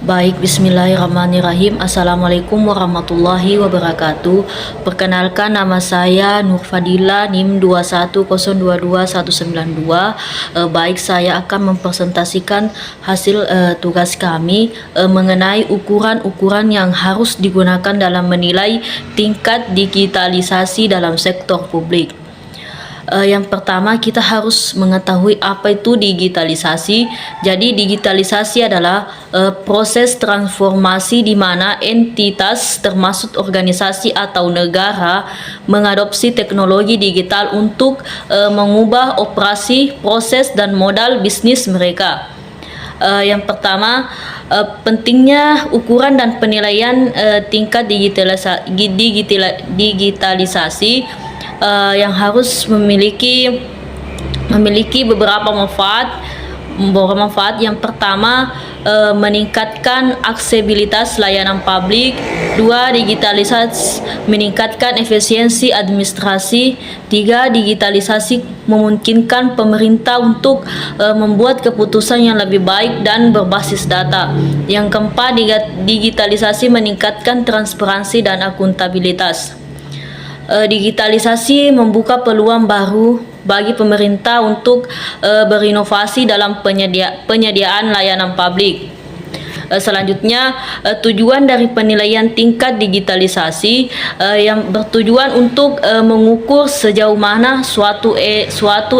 Baik, bismillahirrahmanirrahim. Assalamualaikum warahmatullahi wabarakatuh. Perkenalkan, nama saya Nur Fadila, NIM 210221192. Baik, saya akan mempresentasikan hasil tugas kami mengenai ukuran-ukuran yang harus digunakan dalam menilai tingkat digitalisasi dalam sektor publik. Yang pertama, kita harus mengetahui apa itu digitalisasi. Jadi digitalisasi adalah proses transformasi di mana entitas termasuk organisasi atau negara mengadopsi teknologi digital untuk mengubah operasi, proses dan modal bisnis mereka. Yang pertama, pentingnya ukuran dan penilaian tingkat digitalisasi yang harus memiliki beberapa manfaat. Yang pertama, meningkatkan aksesibilitas layanan publik. Dua, digitalisasi meningkatkan efisiensi administrasi. Tiga, digitalisasi memungkinkan pemerintah untuk membuat keputusan yang lebih baik dan berbasis data. Yang keempat, digitalisasi meningkatkan transparansi dan akuntabilitas. Digitalisasi membuka peluang baru bagi pemerintah untuk berinovasi dalam penyediaan layanan publik. Selanjutnya, tujuan dari penilaian tingkat digitalisasi yang bertujuan untuk mengukur sejauh mana suatu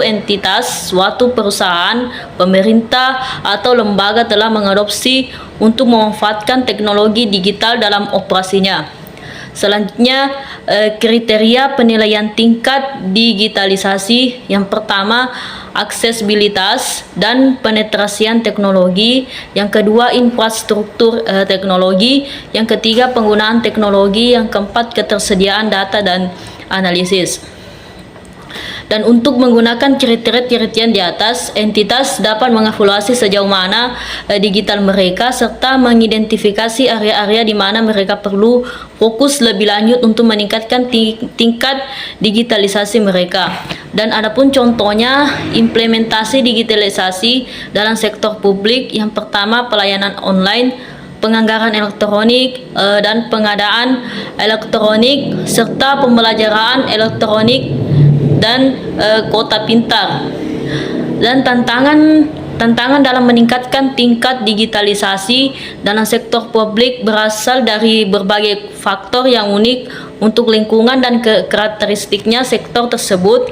entitas, suatu perusahaan, pemerintah atau lembaga telah mengadopsi untuk memanfaatkan teknologi digital dalam operasinya. Selanjutnya, kriteria penilaian tingkat digitalisasi. Yang pertama, aksesibilitas dan penetrasian teknologi. Yang kedua, infrastruktur teknologi. Yang ketiga, penggunaan teknologi. Yang keempat, ketersediaan data dan analisis. Dan untuk menggunakan kriteria di atas, entitas dapat mengevaluasi sejauh mana digital mereka serta mengidentifikasi area-area di mana mereka perlu fokus lebih lanjut untuk meningkatkan tingkat digitalisasi mereka. Dan adapun contohnya implementasi digitalisasi dalam sektor publik. Yang pertama, pelayanan online, penganggaran elektronik dan pengadaan elektronik serta pembelajaran elektronik dan kota pintar. Dan tantangan dalam meningkatkan tingkat digitalisasi dalam sektor publik berasal dari berbagai faktor yang unik untuk lingkungan dan karakteristiknya sektor tersebut.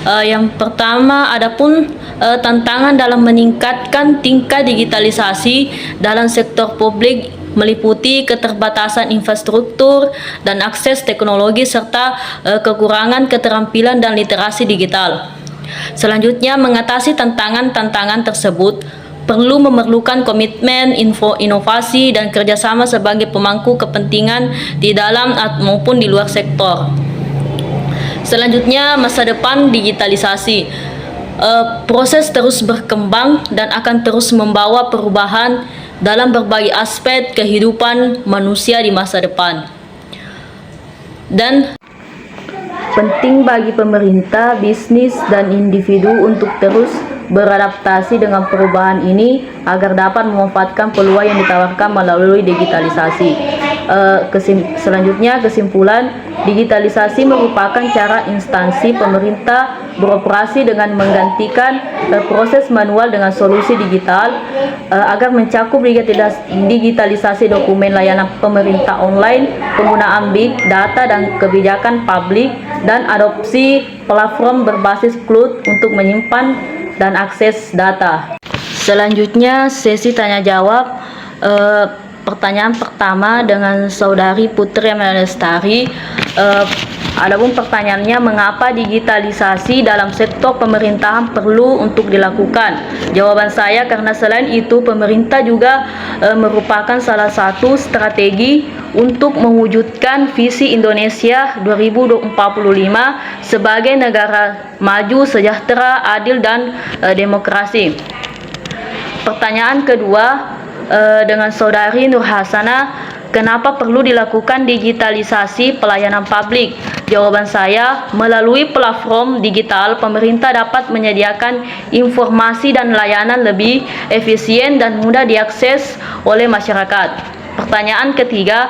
Yang pertama, adapun tantangan dalam meningkatkan tingkat digitalisasi dalam sektor publik meliputi keterbatasan infrastruktur dan akses teknologi serta kekurangan keterampilan dan literasi digital. Selanjutnya, mengatasi tantangan tersebut memerlukan komitmen, inovasi dan kerjasama sebagai pemangku kepentingan di dalam maupun di luar sektor. Selanjutnya, masa depan digitalisasi. Proses terus berkembang dan akan terus membawa perubahan dalam berbagai aspek kehidupan manusia di masa depan. Dan penting bagi pemerintah, bisnis, dan individu untuk terus beradaptasi dengan perubahan ini agar dapat memanfaatkan peluang yang ditawarkan melalui digitalisasi. Selanjutnya, kesimpulan, digitalisasi merupakan cara instansi pemerintah beroperasi dengan menggantikan proses manual dengan solusi digital agar mencakup digitalisasi dokumen layanan pemerintah online, penggunaan big data dan kebijakan publik, dan adopsi platform berbasis cloud untuk menyimpan dan akses data. Selanjutnya, sesi tanya jawab. Pertanyaan pertama dengan Saudari Putri Lestari. Adapun pertanyaannya, mengapa digitalisasi dalam sektor pemerintahan perlu untuk dilakukan? Jawaban saya, karena selain itu pemerintah juga merupakan salah satu strategi untuk mewujudkan visi Indonesia 2045 sebagai negara maju, sejahtera, adil dan demokrasi. Pertanyaan kedua dengan Saudari Nur Hasanah. Kenapa perlu dilakukan digitalisasi pelayanan publik? Jawaban saya, melalui platform digital, pemerintah dapat menyediakan informasi dan layanan lebih efisien dan mudah diakses oleh masyarakat. Pertanyaan ketiga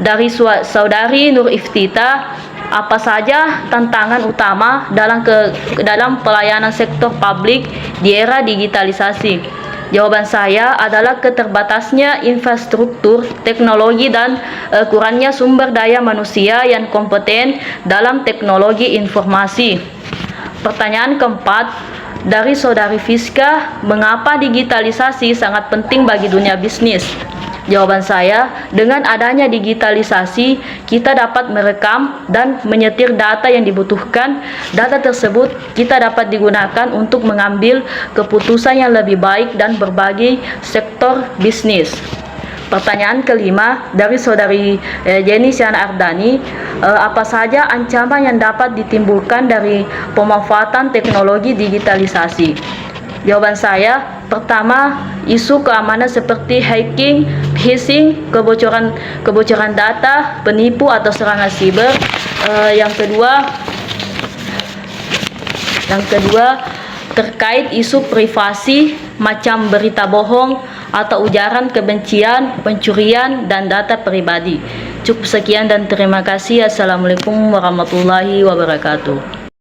dari saudari Nur Iftita, apa saja tantangan utama dalam pelayanan sektor publik di era digitalisasi? Jawaban saya adalah keterbatasnya infrastruktur, teknologi, dan kurangnya sumber daya manusia yang kompeten dalam teknologi informasi. Pertanyaan keempat dari saudari Fiska, mengapa digitalisasi sangat penting bagi dunia bisnis? Jawaban saya, dengan adanya digitalisasi, kita dapat merekam dan menyetir data yang dibutuhkan. Data tersebut kita dapat digunakan untuk mengambil keputusan yang lebih baik dan berbagai sektor bisnis. Pertanyaan kelima dari saudari Jenny Siana Ardani, apa saja ancaman yang dapat ditimbulkan dari pemanfaatan teknologi digitalisasi? Jawaban saya, pertama, isu keamanan seperti hacking, phishing, kebocoran data, penipu atau serangan siber. Yang kedua terkait isu privasi macam berita bohong atau ujaran kebencian, pencurian dan data pribadi. Cukup sekian dan terima kasih. Assalamualaikum warahmatullahi wabarakatuh.